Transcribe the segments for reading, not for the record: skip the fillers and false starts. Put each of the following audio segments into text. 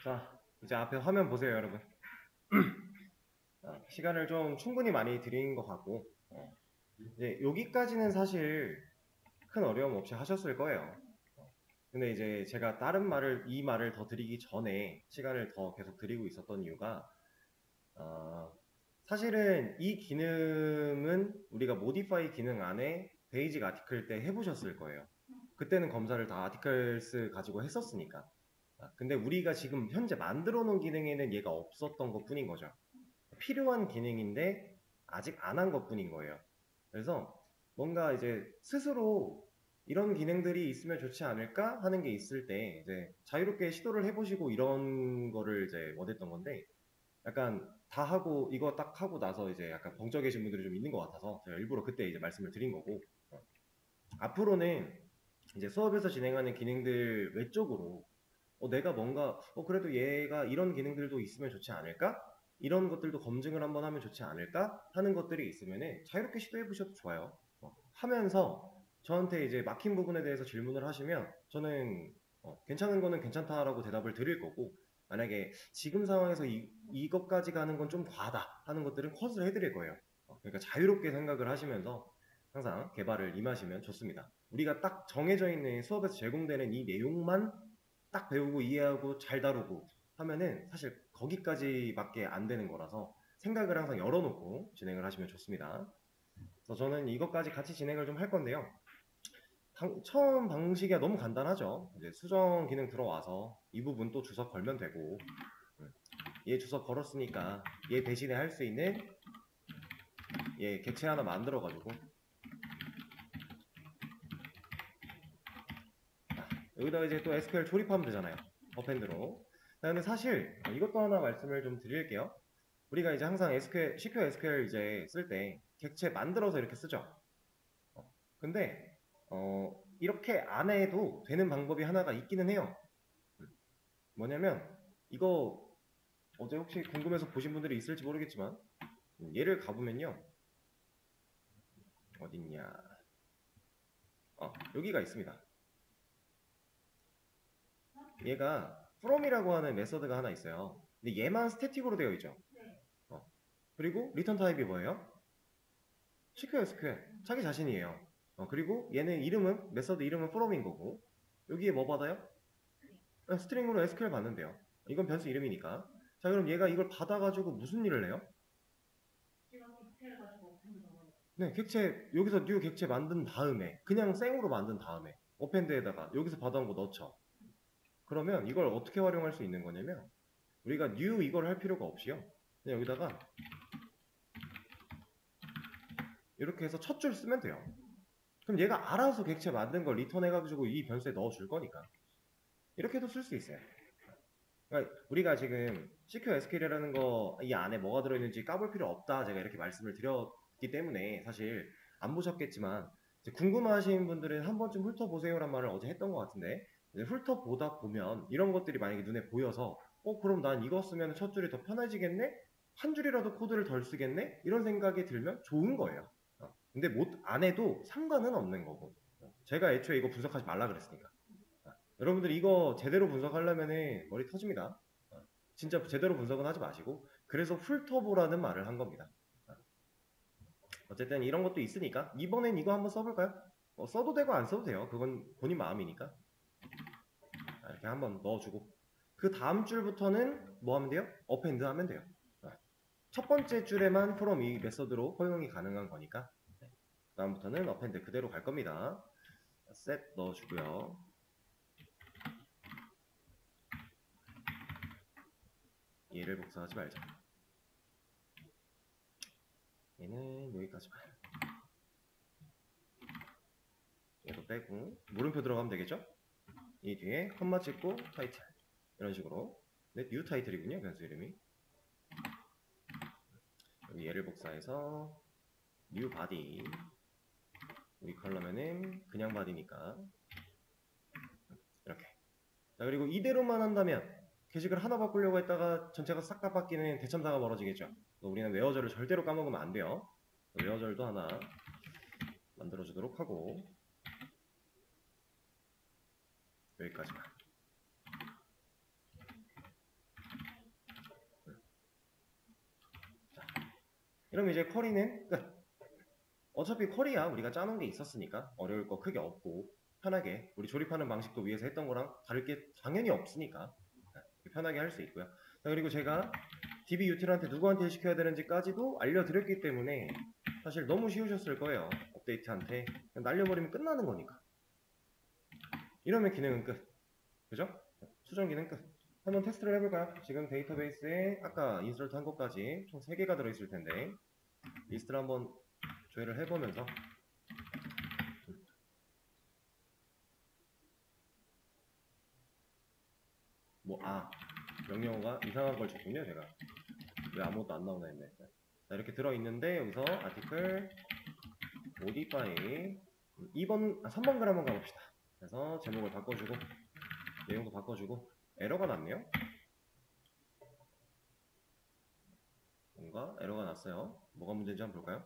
자, 이제 앞에 화면 보세요, 여러분. 시간을 좀 충분히 많이 드린 것 같고, 이제 여기까지는 사실 큰 어려움 없이 하셨을 거예요. 근데 이제 제가 이 말을 더 드리기 전에 시간을 더 계속 드리고 있었던 이유가, 어, 사실은 이 기능은 우리가 모디파이 기능 안에 베이직 아티클 때 해보셨을 거예요. 그때는 검사를 다 아티클스 가지고 했었으니까. 근데 우리가 지금 현재 만들어 놓은 기능에는 얘가 없었던 것 뿐인 거죠. 필요한 기능인데 아직 안 한 것뿐인 거예요. 그래서 뭔가 이제 스스로 이런 기능들이 있으면 좋지 않을까 하는 게 있을 때 이제 자유롭게 시도를 해보시고 이런 거를 이제 원했던 건데, 약간 다 하고 이거 딱 하고 나서 이제 약간 벙쪄 계신 분들이 좀 있는 것 같아서 제가 일부러 그때 이제 말씀을 드린 거고, 앞으로는 이제 수업에서 진행하는 기능들 외적으로 내가 뭔가 그래도 얘가 이런 기능들도 있으면 좋지 않을까? 이런 것들도 검증을 한번 하면 좋지 않을까? 하는 것들이 있으면은 자유롭게 시도해 보셔도 좋아요. 하면서 저한테 이제 막힌 부분에 대해서 질문을 하시면 저는 괜찮은 거는 괜찮다라고 대답을 드릴 거고, 만약에 지금 상황에서 이것까지 가는 건 좀 과하다 하는 것들은 컷을 해드릴 거예요. 그러니까 자유롭게 생각을 하시면서 항상 개발을 임하시면 좋습니다. 우리가 딱 정해져 있는 수업에서 제공되는 이 내용만 딱 배우고 이해하고 잘 다루고 하면은 사실 거기까지밖에 안 되는 거라서 생각을 항상 열어놓고 진행을 하시면 좋습니다. 그래서 저는 이것까지 같이 진행을 좀 할 건데요. 처음 방식이 너무 간단하죠. 이제 수정 기능 들어와서 이 부분 또 주석 걸면 되고, 얘 주석 걸었으니까 얘 대신에 할 수 있는 얘 객체 하나 만들어가지고 여기다가 이제 또 SQL 조립하면 되잖아요. 어펜드로. 근데 사실 이것도 하나 말씀을 좀 드릴게요. 우리가 이제 항상 SQL, CQ SQL 이제 쓸 때 객체 만들어서 이렇게 쓰죠. 근데 이렇게 안 해도 되는 방법이 하나가 있기는 해요. 뭐냐면 이거 어제 혹시 궁금해서 보신 분들이 있을지 모르겠지만 얘를 가보면요. 어딨냐. 여기가 있습니다. 얘가 from이라고 하는 메서드가 하나 있어요. 근데 얘만 스태틱으로 되어 있죠. 그리고 리턴 타입이 뭐예요? CQ SQL. 자기 자신이에요. 그리고 얘는 이름은 메서드 이름은 from인 거고, 여기에 뭐 받아요? 스트링으로 SQL 받는데요. 이건 변수 이름이니까. 자, 그럼 얘가 이걸 받아가지고 무슨 일을 해요? 네, 객체, 여기서 new 객체 만든 다음에, 그냥 생으로 만든 다음에, 어펜드에다가 여기서 받아온 거 넣죠. 그러면 이걸 어떻게 활용할 수 있는 거냐면, 우리가 new 이걸 할 필요가 없이요. 그냥 여기다가 이렇게 해서 첫 줄 쓰면 돼요. 그럼 얘가 알아서 객체 만든 걸 리턴해가지고 이 변수에 넣어줄 거니까. 이렇게도 쓸 수 있어요. 그러니까 우리가 지금 CQ SQL이라는 거 이 안에 뭐가 들어있는지 까볼 필요 없다 제가 이렇게 말씀을 드렸기 때문에 사실 안 보셨겠지만 궁금하신 분들은 한 번쯤 훑어보세요란 말을 어제 했던 것 같은데, 훑어보다 보면 이런 것들이 만약에 눈에 보여서 그럼 난 이거 쓰면 첫 줄이 더 편해지겠네? 한 줄이라도 코드를 덜 쓰겠네? 이런 생각이 들면 좋은 거예요. 근데 못 안 해도 상관은 없는 거고, 제가 애초에 이거 분석하지 말라 그랬으니까. 여러분들 이거 제대로 분석하려면은 머리 터집니다. 진짜 제대로 분석은 하지 마시고, 그래서 훑어보라는 말을 한 겁니다. 어쨌든 이런 것도 있으니까 이번엔 이거 한번 써볼까요? 써도 되고 안 써도 돼요. 그건 본인 마음이니까. 이렇게 한번 넣어주고, 그 다음 줄부터는 뭐 하면 돼요? 어펜드 하면 돼요. 첫 번째 줄에만 from 이 메서드로 허용이 가능한 거니까 다음부터는 어펜드 그대로 갈 겁니다. set 넣어주고요. 얘를 복사하지 말자. 얘는 여기까지만. 얘도 빼고 물음표 들어가면 되겠죠? 이 뒤에 콤마 찍고 타이틀 이런 식으로. 네, 뉴 타이틀이군요, 변수 이름이. 여기 얘를 복사해서 뉴 바디, 우리 컬러면은 그냥 바디니까 이렇게. 자, 그리고 이대로만 한다면 게시글 하나 바꾸려고 했다가 전체가 싹 다 바뀌는 대참사가 벌어지겠죠. 우리는 웨어절을 절대로 까먹으면 안 돼요. 웨어절도 하나 만들어주도록 하고, 여기까지만. 이러면 이제 쿼리는 끝. 어차피 쿼리야 우리가 짜놓은 게 있었으니까 어려울 거 크게 없고 편하게 우리 조립하는 방식도 위에서 했던 거랑 다를 게 당연히 없으니까 편하게 할 수 있고요. 자, 그리고 제가 DB 유틸한테 누구한테 시켜야 되는지까지도 알려드렸기 때문에 사실 너무 쉬우셨을 거예요. 업데이트한테 그냥 날려버리면 끝나는 거니까. 이러면 기능은 끝. 그죠? 수정 기능 끝. 한번 테스트를 해볼까요? 지금 데이터베이스에 아까 인서트 한 것까지 총 3개가 들어있을 텐데 리스트를 한번 조회를 해보면서 명령어가 이상한 걸 줬군요. 제가 왜 아무것도 안 나오나 했네. 자, 이렇게 들어있는데 여기서 아티클 modify 3번 글 한번 가봅시다. 그래서 제목을 바꿔주고 내용도 바꿔주고 에러가 났네요. 뭔가 에러가 났어요. 뭐가 문제인지 한번 볼까요?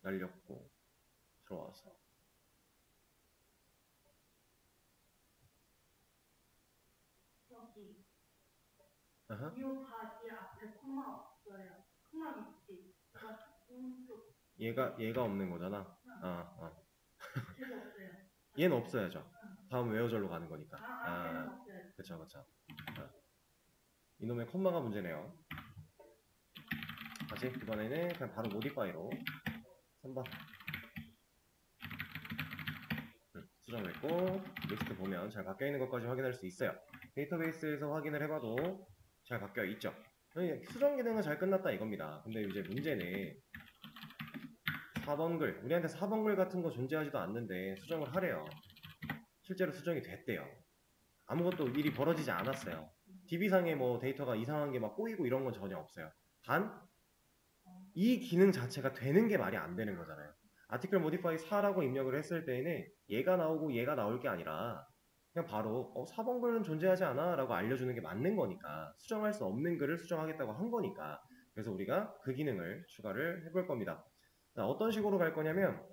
날렸고 들어와서 여기 아하. 이 바지 앞에 콤마 없어요. 콤마 있지. 오른쪽 얘가 없는 거잖아. 제가 없어요. 얘는 없어야죠. 다음 웨어절로 가는 거니까. 걔는 없어요. 그쵸. 이놈의 콤마가 문제네요. 다시 이번에는 그냥 바로 모디파이로 3번 수정했고 리스트 보면 잘 바뀌어 있는 것까지 확인할 수 있어요. 데이터베이스에서 확인을 해봐도 잘 바뀌어 있죠. 수정 기능은 잘 끝났다 이겁니다. 근데 이제 문제는 4번 글, 우리한테 4번 글 같은 거 존재하지도 않는데 수정을 하래요. 실제로 수정이 됐대요. 아무것도 일이 벌어지지 않았어요. DB상에 뭐 데이터가 이상한 게 막 꼬이고 이런 건 전혀 없어요. 단, 이 기능 자체가 되는 게 말이 안 되는 거잖아요. 아티클 모디파이 4라고 입력을 했을 때에는 얘가 나오고 얘가 나올 게 아니라 그냥 바로 4번 글은 존재하지 않아 라고 알려주는 게 맞는 거니까 수정할 수 없는 글을 수정하겠다고 한 거니까 그래서 우리가 그 기능을 추가를 해볼 겁니다. 자, 어떤 식으로 갈 거냐면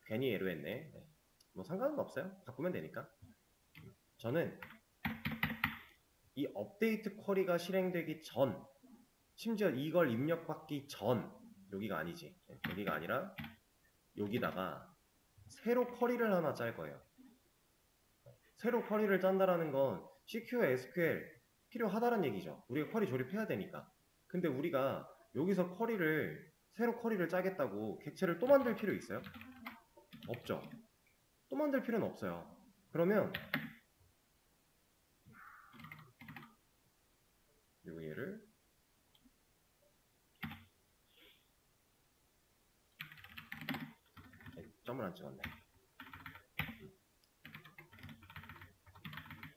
괜히 예로했네. 뭐 상관은 없어요. 바꾸면 되니까. 저는 이 업데이트 쿼리가 실행되기 전 심지어 이걸 입력받기 전 여기가 아니지. 여기가 아니라 여기다가 새로 쿼리를 하나 짤 거예요. 새로 쿼리를 짠다라는 건 CQ와 SQL 필요하다는 얘기죠. 우리가 쿼리 조립해야 되니까. 근데 우리가 여기서 새로 쿼리를 짜겠다고 객체를 또 만들 필요 있어요? 없죠. 또 만들 필요는 없어요. 그러면 그리고 얘를 점을 안 찍었네.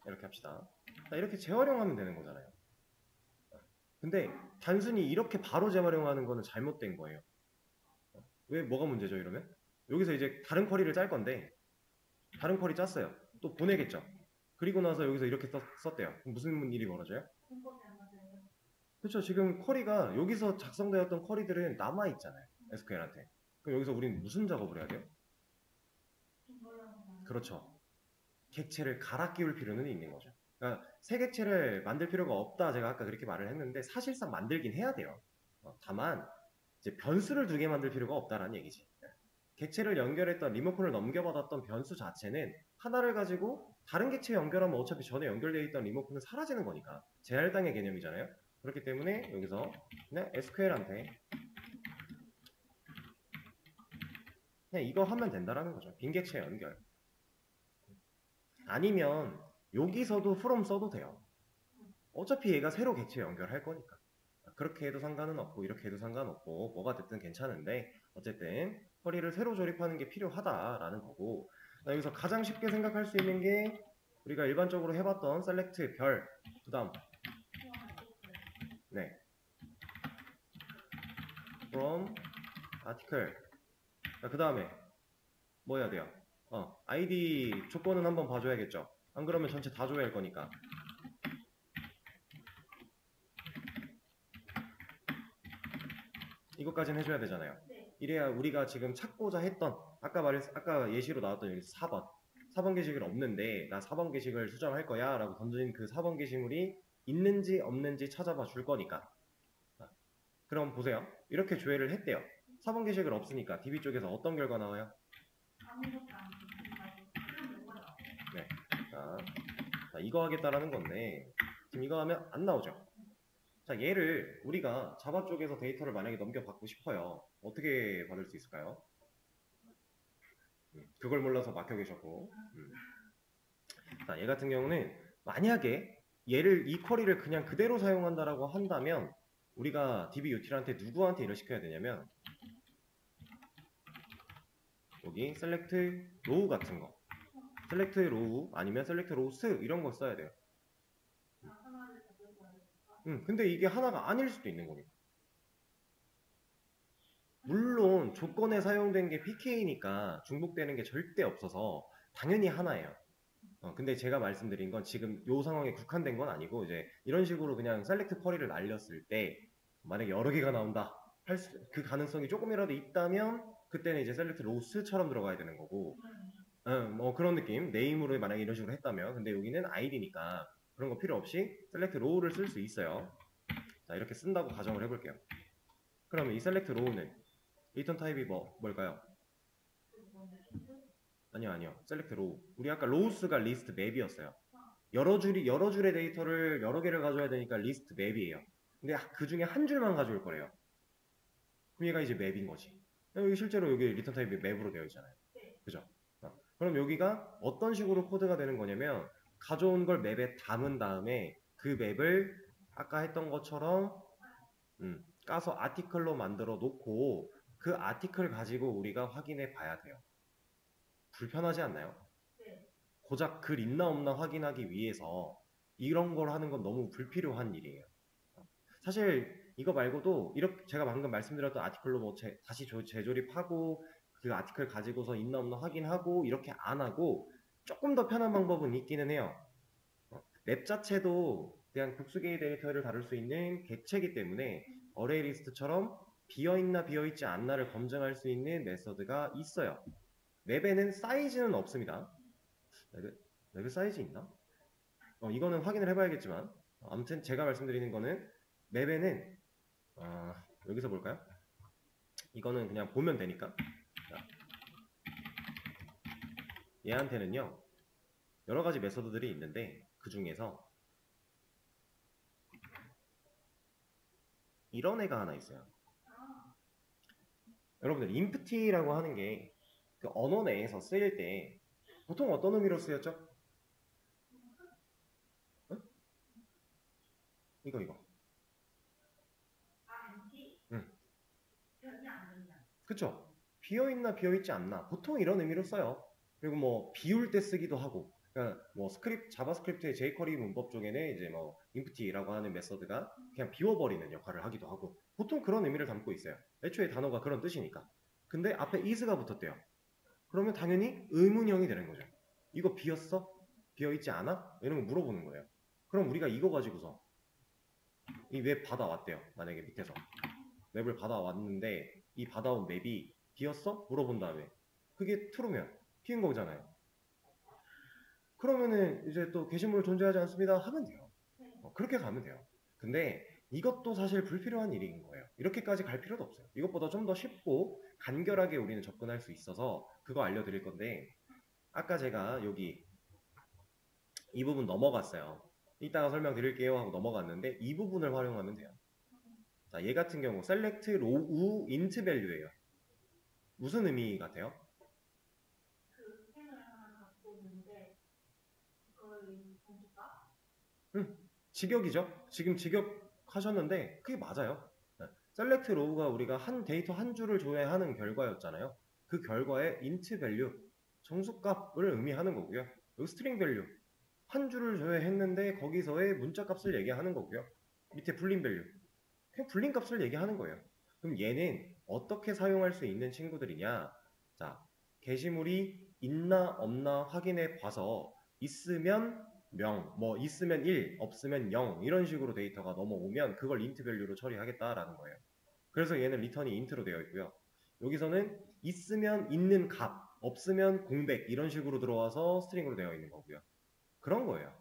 이렇게 합시다. 자, 이렇게 재활용하면 되는 거잖아요. 근데 단순히 이렇게 바로 재활용하는 거는 잘못된 거예요. 왜 뭐가 문제죠 이러면? 여기서 이제 다른 쿼리를 짤 건데 다른 쿼리 짰어요. 또 보내겠죠. 그리고 나서 여기서 이렇게 썼대요. 그럼 무슨 일이 벌어져요? 그렇죠. 지금 쿼리가 여기서 작성되었던 쿼리들은 남아있잖아요. SQL한테. 그럼 여기서 우리는 무슨 작업을 해야 돼요? 그렇죠. 객체를 갈아 끼울 필요는 있는 거죠. 그러니까 새 객체를 만들 필요가 없다 제가 아까 그렇게 말을 했는데 사실상 만들긴 해야 돼요. 다만 이제 변수를 2개 만들 필요가 없다라는 얘기지. 객체를 연결했던 리모컨을 넘겨받았던 변수 자체는 하나를 가지고 다른 객체 연결하면 어차피 전에 연결되어 있던 리모컨은 사라지는 거니까 재할당의 개념이잖아요. 그렇기 때문에 여기서 그냥 SQL한테 그냥 이거 하면 된다라는 거죠. 빈 객체 연결. 아니면 여기서도 from 써도 돼요. 어차피 얘가 새로 객체 연결할 거니까. 그렇게 해도 상관은 없고 이렇게 해도 상관없고 뭐가 됐든 괜찮은데 어쨌든 쿼리를 새로 조립하는 게 필요하다라는 거고 여기서 가장 쉽게 생각할 수 있는 게 우리가 일반적으로 해봤던 select 별 그 다음 네 from article 그 다음에 뭐 해야 돼요? ID 조건은 한번 봐줘야겠죠. 안 그러면 전체 다 줘야 할 거니까. 이것까지는 해줘야 되잖아요. 이래야 우리가 지금 찾고자 했던 아까 예시로 나왔던 여기 4번 게시글 없는데 나 4번 게시글 수정할 거야 라고 던진 그 4번 게시물이 있는지 없는지 찾아봐 줄 거니까. 그럼 보세요. 이렇게 조회를 했대요. 4번 게시글 없으니까 DB 쪽에서 어떤 결과 나와요? 아무것도 안 보니까 그런 결과 나와요. 네. 자, 이거 하겠다라는 건데 지금 이거 하면 안 나오죠. 자, 얘를 우리가 자바 쪽에서 데이터를 만약에 넘겨받고 싶어요. 어떻게 받을 수 있을까요? 그걸 몰라서 막혀 계셨고. 자, 얘 같은 경우는 만약에 얘를 이 쿼리를 그냥 그대로 사용한다라고 한다면 우리가 DB util한테 누구한테 일을 시켜야 되냐면 여기 select row 같은 거, select row 아니면 select rows 이런 거 써야 돼요. 하나를 가져가야 될까? 근데 이게 하나가 아닐 수도 있는 거니까. 물론 조건에 사용된 게 PK니까 중복되는 게 절대 없어서 당연히 하나예요. 근데 제가 말씀드린 건 지금 요 상황에 국한된 건 아니고 이제 이런 식으로 그냥 셀렉트 쿼리를 날렸을 때 만약에 여러 개가 나온다 그 가능성이 조금이라도 있다면 그때는 이제 셀렉트 로스처럼 들어가야 되는 거고 뭐 그런 느낌 네임으로 만약에 이런 식으로 했다면 근데 여기는 아이디니까 그런 거 필요 없이 셀렉트 로우를 쓸 수 있어요. 자 이렇게 쓴다고 가정을 해볼게요. 그러면 이 셀렉트 로우는 리턴 타입이 뭘까요? 아니요. 셀렉트 로우. 우리 아까 로우스가 리스트 맵이었어요. 여러 줄의 데이터를 여러 개를 가져야 되니까 리스트 맵이에요. 근데 그 중에 한 줄만 가져올 거래요. 그럼 얘가 이제 맵인 거지. 여기 실제로 여기 리턴 타입이 맵으로 되어 있잖아요. 그죠? 그럼 여기가 어떤 식으로 코드가 되는 거냐면 가져온 걸 맵에 담은 다음에 그 맵을 아까 했던 것처럼 까서 아티클로 만들어 놓고 그 아티클 가지고 우리가 확인해 봐야 돼요. 불편하지 않나요? 네. 고작 글 있나 없나 확인하기 위해서 이런 걸 하는 건 너무 불필요한 일이에요. 사실 이거 말고도 이렇게 제가 방금 말씀드렸던 아티클로 뭐 다시 재조립하고 그 아티클 가지고서 있나 없나 확인하고 이렇게 안 하고 조금 더 편한 방법은 있기는 해요. 맵 자체도 그냥 복수개의 데이터를 다룰 수 있는 객체이기 때문에 어레이 리스트처럼 비어있나 비어있지 않나를 검증할 수 있는 메서드가 있어요. 맵에는 사이즈는 없습니다. 맵에 사이즈 있나? 이거는 확인을 해봐야겠지만 아무튼 제가 말씀드리는 거는 맵에는 여기서 볼까요? 이거는 그냥 보면 되니까 자, 얘한테는요 여러가지 메서드들이 있는데 그 중에서 이런 애가 하나 있어요. 여러분들 인프티라고 하는 게 그 언어 내에서 쓰일 때 보통 어떤 의미로 쓰였죠? 응? 이거 응. 그쵸? 비어있나 비어있지 않나 보통 이런 의미로 써요. 그리고 뭐 비울 때 쓰기도 하고 그러니까 뭐 자바스크립트의 jQuery 문법 쪽에는 이제 뭐 empty라고 하는 메서드가 그냥 비워버리는 역할을 하기도 하고 보통 그런 의미를 담고 있어요. 애초에 단어가 그런 뜻이니까. 근데 앞에 is가 붙었대요. 그러면 당연히 의문형이 되는 거죠. 이거 비었어? 비어있지 않아? 이런 거 물어보는 거예요. 그럼 우리가 이거 가지고서 이 웹 받아왔대요. 만약에 밑에서 웹을 받아왔는데 이 받아온 맵이 비었어? 물어본 다음에 그게 true면 비은 거잖아요. 그러면은 이제 또 게시물 존재하지 않습니다 하면 돼요. 그렇게 가면 돼요. 근데 이것도 사실 불필요한 일인 거예요. 이렇게까지 갈 필요도 없어요. 이것보다 좀 더 쉽고 간결하게 우리는 접근할 수 있어서 그거 알려드릴 건데 아까 제가 여기 이 부분 넘어갔어요. 이따가 설명드릴게요 하고 넘어갔는데 이 부분을 활용하면 돼요. 자, 얘 같은 경우 select row int value예요. 무슨 의미 같아요? 그 스캔을 하나 갖고 있는데 그걸 공부가? 직역이죠. 지금 직역하셨는데 그게 맞아요. select row가 우리가 한 데이터 한 줄을 조회하는 결과였잖아요. 그 결과의 int value 정수값을 의미하는 거고요. 여기 string value 한 줄을 조회했는데 거기서의 문자 값을 얘기하는 거고요. 밑에 boolean value 그냥 boolean 값을 얘기하는 거예요. 그럼 얘는 어떻게 사용할 수 있는 친구들이냐? 자, 게시물이 있나 없나 확인해 봐서 있으면 명, 뭐 있으면 1, 없으면 0 이런 식으로 데이터가 넘어오면 그걸 int value로 처리하겠다라는 거예요. 그래서 얘는 리턴이 int로 되어 있고요. 여기서는 있으면 있는 값, 없으면 공백 이런 식으로 들어와서 스트링으로 되어 있는 거고요. 그런 거예요.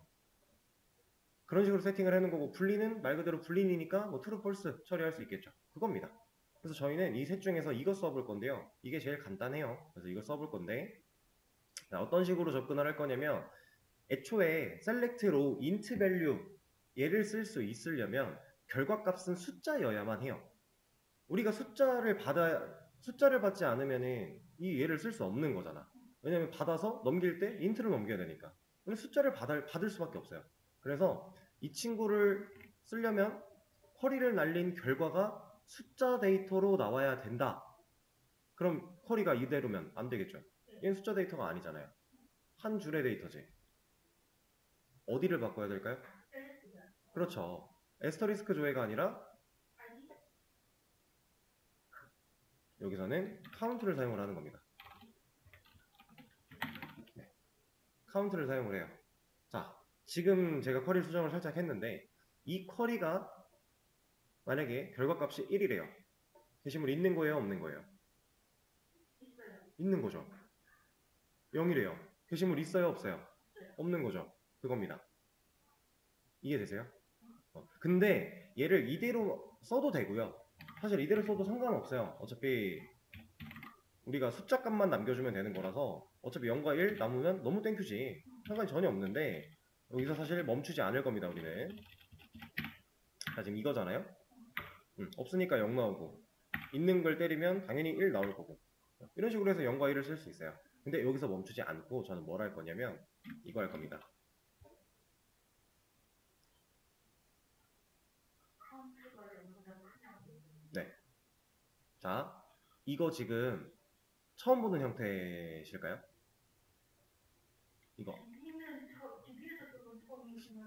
그런 식으로 세팅을 해놓은 거고, 분리는 말 그대로 분리니까 뭐 true, false 처리할 수 있겠죠. 그겁니다. 그래서 저희는 이 셋 중에서 이거 써볼 건데요. 이게 제일 간단해요. 그래서 이거 써볼 건데, 자, 어떤 식으로 접근을 할 거냐면, 애초에 select row int value 얘를 쓸 수 있으려면 결과값은 숫자여야만 해요. 우리가 숫자를 받지 않으면은 이 얘를 쓸 수 없는 거잖아. 왜냐면 받아서 넘길 때 int를 넘겨야 되니까. 그럼 숫자를 받을 수밖에 없어요. 그래서 이 친구를 쓰려면 쿼리를 날린 결과가 숫자 데이터로 나와야 된다. 그럼 쿼리가 이대로면 안 되겠죠. 얘는 숫자 데이터가 아니잖아요. 한 줄의 데이터지. 어디를 바꿔야 될까요? 그렇죠. 에스터리스크 조회가 아니라 여기서는 카운트를 사용을 하는 겁니다. 네. 카운트를 사용을 해요. 자, 지금 제가 쿼리 수정을 살짝 했는데 이 쿼리가 만약에 결과값이 1이래요. 게시물 있는 거예요? 없는 거예요? 있는 거죠. 0이래요. 게시물 있어요? 없어요? 없는 거죠. 그겁니다. 이해되세요? 근데 얘를 이대로 써도 되고요. 사실 이대로 써도 상관없어요. 어차피 우리가 숫자값만 남겨주면 되는 거라서 어차피 0과 1 남으면 너무 땡큐지. 상관이 전혀 없는데 여기서 사실 멈추지 않을 겁니다. 우리는. 자, 지금 이거잖아요. 없으니까 0 나오고 있는 걸 때리면 당연히 1 나올 거고 이런 식으로 해서 0과 1을 쓸 수 있어요. 근데 여기서 멈추지 않고 저는 뭘 할 거냐면 이거 할 겁니다. 네. 자, 이거 지금 처음 보는 형태실까요? 이거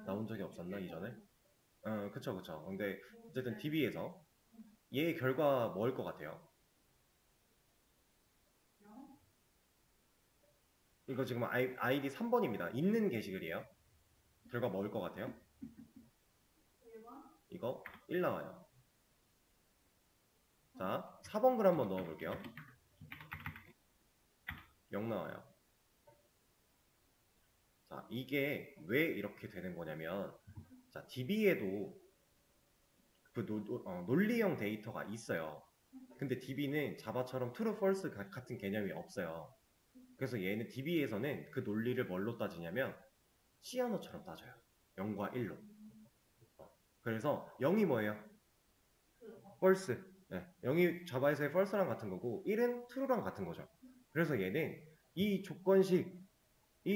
나온 적이 없었나 이전에? 그쵸. 근데 어쨌든 DB에서 얘 결과 뭐일 것 같아요? 이거 지금 아이디 3번입니다. 있는 게시글이에요. 결과 뭐일 것 같아요? 이거 1 나와요. 자, 4번 글 한번 넣어볼게요. 0 나와요. 자, 이게 왜 이렇게 되는 거냐면 자, DB에도 그 논리형 데이터가 있어요. 근데 DB는 자바처럼 true, false 같은 개념이 없어요. 그래서 얘는 DB에서는 그 논리를 뭘로 따지냐면 C 언어처럼 따져요. 0과 1로. 그래서 0이 뭐예요? false. 네, 0이 자바에서의 false랑 같은 거고 1은 true랑 같은 거죠. 그래서 얘는 이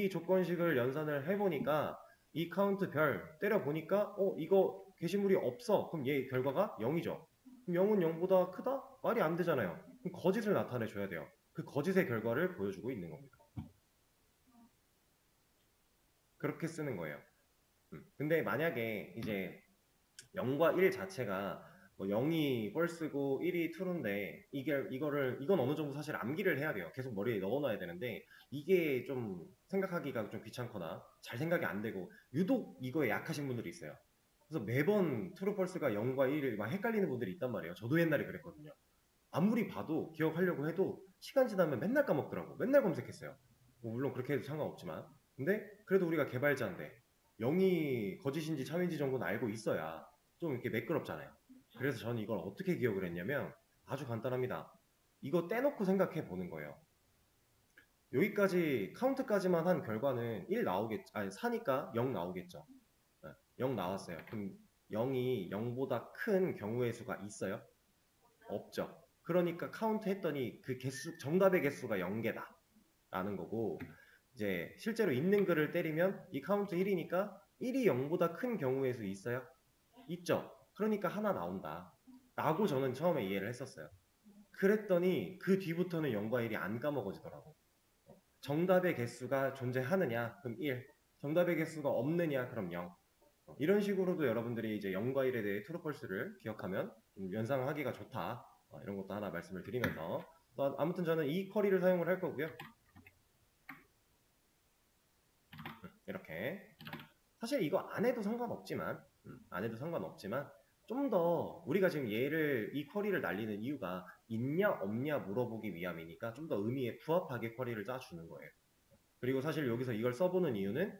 조건식을 연산을 해보니까 이 카운트 별 때려보니까 이거 게시물이 없어. 그럼 얘 결과가 0이죠. 그럼 0은 0보다 크다? 말이 안 되잖아요. 그럼 거짓을 나타내줘야 돼요. 그 거짓의 결과를 보여주고 있는 겁니다. 그렇게 쓰는 거예요. 근데 만약에 이제 0과 1 자체가 뭐 0이 false고 1이 true인데 이건 어느 정도 사실 암기를 해야 돼요. 계속 머리에 넣어놔야 되는데 이게 좀 생각하기가 좀 귀찮거나 잘 생각이 안 되고 유독 이거에 약하신 분들이 있어요. 그래서 매번 true, false가 0과 1을 막 헷갈리는 분들이 있단 말이에요. 저도 옛날에 그랬거든요. 아무리 봐도 기억하려고 해도 시간 지나면 맨날 까먹더라고. 맨날 검색했어요. 뭐 물론 그렇게 해도 상관없지만 근데 그래도 우리가 개발자인데 0이 거짓인지 참인지 정도는 알고 있어야 좀 이렇게 매끄럽잖아요. 그래서 저는 이걸 어떻게 기억을 했냐면 아주 간단합니다. 이거 떼놓고 생각해 보는 거예요. 여기까지 카운트까지만 한 결과는 1 나오겠죠. 아니 4니까 0 나오겠죠. 0 나왔어요. 그럼 0이 0보다 큰 경우의 수가 있어요? 없죠. 그러니까 카운트 했더니 그 정답의 개수가 0개다 라는 거고 이제 실제로 있는 글을 때리면 이 카운트 1이니까 1이 0보다 큰 경우의 수 있어요? 있죠. 그러니까 하나 나온다 라고 저는 처음에 이해를 했었어요. 그랬더니 그 뒤부터는 0과 1이 안 까먹어지더라고. 정답의 개수가 존재하느냐? 그럼 1. 정답의 개수가 없느냐? 그럼 0. 이런 식으로도 여러분들이 이제 0과 1에 대해 true, false를 기억하면 좀 연상하기가 좋다. 이런 것도 하나 말씀을 드리면서 아무튼 저는 이 쿼리를 사용을 할 거고요. 이렇게 사실 이거 안 해도 상관없지만 좀 더 우리가 지금 이 쿼리를 날리는 이유가 있냐 없냐 물어보기 위함이니까 좀 더 의미에 부합하게 쿼리를 짜주는 거예요. 그리고 사실 여기서 이걸 써보는 이유는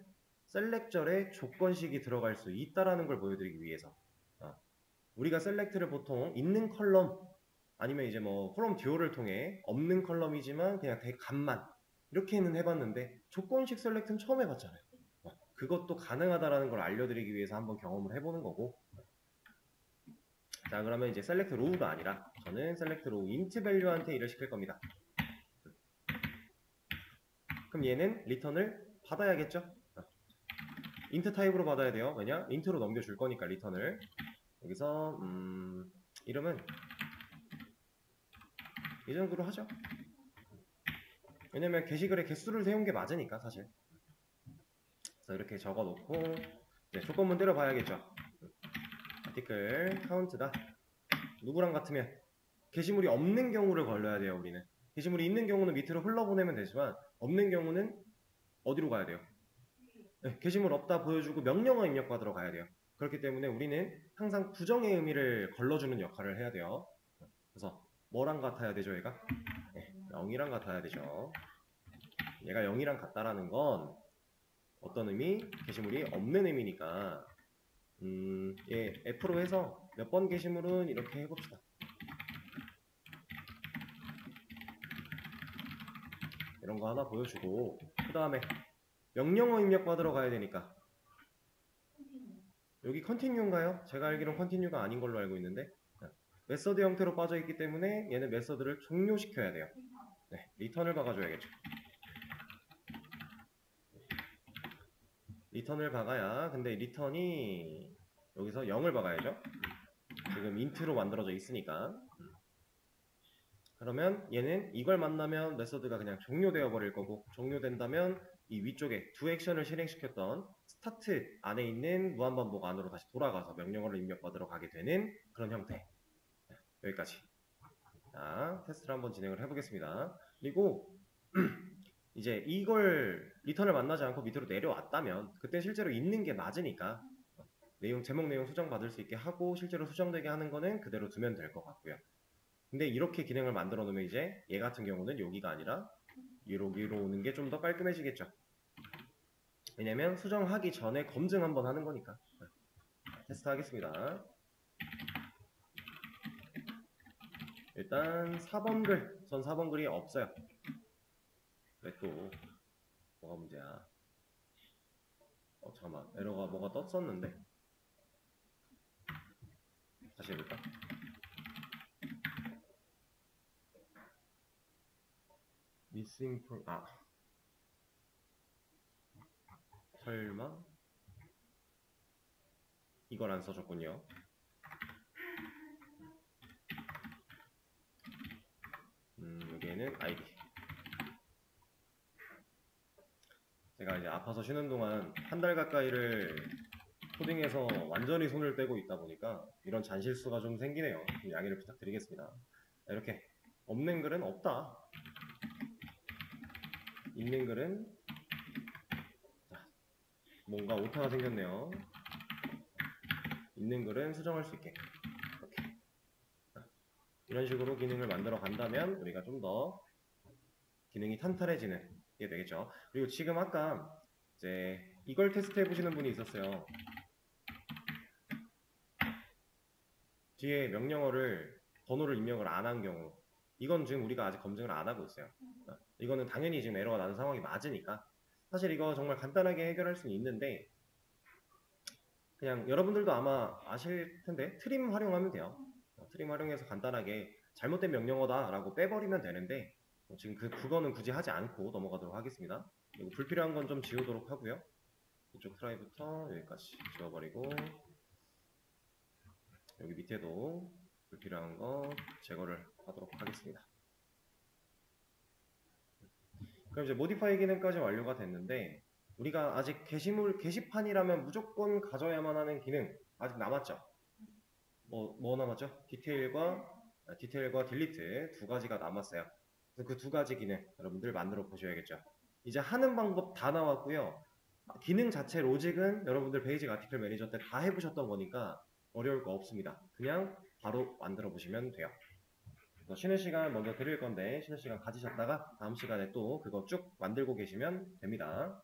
셀렉절에 조건식이 들어갈 수 있다라는 걸 보여드리기 위해서. 우리가 셀렉트를 보통 있는 컬럼 아니면 이제 뭐 컬럼 듀오를 통해 없는 컬럼이지만 그냥 대값만 이렇게는 해봤는데 조건식 셀렉트는 처음 해봤잖아요. 그것도 가능하다라는 걸 알려드리기 위해서 한번 경험을 해보는 거고. 자, 그러면 이제 셀렉트 로우가 아니라 저는 셀렉트 로우 인트 밸류한테 일을 시킬 겁니다. 그럼 얘는 리턴을 받아야겠죠? 인트 타입으로 받아야 돼요. 왜냐? 인트로 넘겨줄 거니까 리턴을. 여기서 이름은 이 정도로 하죠. 왜냐면 게시글에 개수를 세운 게 맞으니까 사실. 그래서 이렇게 적어놓고 이제 조건문 때려봐야겠죠. 아티클 카운트다. 누구랑 같으면 게시물이 없는 경우를 걸러야 돼요. 우리는 게시물이 있는 경우는 밑으로 흘러보내면 되지만 없는 경우는 어디로 가야 돼요? 네, 게시물 없다 보여주고 명령어 입력받으러 가야 돼요. 그렇기 때문에 우리는 항상 부정의 의미를 걸러주는 역할을 해야 돼요. 그래서 뭐랑 같아야 되죠, 얘가? 네, 0이랑 같아야 되죠. 얘가 0이랑 같다라는 건 어떤 의미? 게시물이 없는 의미니까 얘 F로 해서 몇 번 게시물은 이렇게 해봅시다. 이런 거 하나 보여주고 그 다음에 명령어 입력받으러 가야 되니까 여기 컨티뉴인가요? 제가 알기로는 컨티뉴가 아닌 걸로 알고 있는데 메서드 형태로 빠져있기 때문에 얘는 메서드를 종료시켜야 돼요. 네, 리턴을 박아줘야겠죠. 리턴을 박아야 근데 리턴이 여기서 0을 박아야죠. 지금 인트로 만들어져 있으니까. 그러면 얘는 이걸 만나면 메서드가 그냥 종료되어 버릴 거고 종료된다면 이 위쪽에 두 액션을 실행시켰던 스타트 안에 있는 무한반복 안으로 다시 돌아가서 명령어를 입력받으러 가게 되는 그런 형태. 여기까지. 자, 테스트를 한번 진행을 해보겠습니다. 그리고 이제 이걸 리턴을 만나지 않고 밑으로 내려왔다면 그때 실제로 있는 게 맞으니까 제목 내용 수정 받을 수 있게 하고 실제로 수정되게 하는 거는 그대로 두면 될 것 같고요. 근데 이렇게 기능을 만들어 놓으면 이제 얘 같은 경우는 여기가 아니라 위로 오는 게 좀 더 깔끔해지겠죠. 왜냐면 수정하기 전에 검증 한번 하는 거니까. 테스트 하겠습니다. 일단 4번 글, 전 4번 글이 없어요. 왜 또 뭐가 문제야? 잠깐만, 에러가 뭐가 떴었는데 다시 해볼까? missing from 설마 이걸 안 써줬군요. 여기에는 ID. 제가 이제 아파서 쉬는 동안 한 달 가까이를 코딩에서 완전히 손을 떼고 있다 보니까 이런 잔실수가 좀 생기네요. 좀 양해를 부탁드리겠습니다. 이렇게 없는 글은 없다. 있는 글은 뭔가 오타가 생겼네요. 있는 글은 수정할 수 있게 이렇게. 이런 식으로 기능을 만들어 간다면 우리가 좀 더 기능이 탄탄해지는 게 되겠죠. 그리고 지금 아까 이제 이걸 테스트 해보시는 분이 있었어요. 뒤에 명령어를 번호를 입력을 안 한 경우 이건 지금 우리가 아직 검증을 안 하고 있어요. 이거는 당연히 지금 에러가 나는 상황이 맞으니까 사실 이거 정말 간단하게 해결할 수는 있는데 그냥 여러분들도 아마 아실 텐데 트림 활용하면 돼요. 트림 활용해서 간단하게 잘못된 명령어다 라고 빼버리면 되는데 지금 그거는 굳이 하지 않고 넘어가도록 하겠습니다. 그리고 불필요한 건 좀 지우도록 하고요. 이쪽 트라이부터 여기까지 지워버리고 여기 밑에도 불필요한 거 제거를 하도록 하겠습니다. 그럼 이제 모디파이 기능까지 완료가 됐는데 우리가 아직 게시판이라면 무조건 가져야만 하는 기능 아직 남았죠? 뭐 남았죠? 디테일과 딜리트 두 가지가 남았어요. 그래서 그 두 가지 기능 여러분들 만들어 보셔야겠죠. 이제 하는 방법 다 나왔고요. 기능 자체 로직은 여러분들 베이직 아티클 매니저 때 다 해보셨던 거니까 어려울 거 없습니다. 그냥 바로 만들어 보시면 돼요. 쉬는 시간 먼저 드릴 건데 쉬는 시간 가지셨다가 다음 시간에 또 그거 쭉 만들고 계시면 됩니다.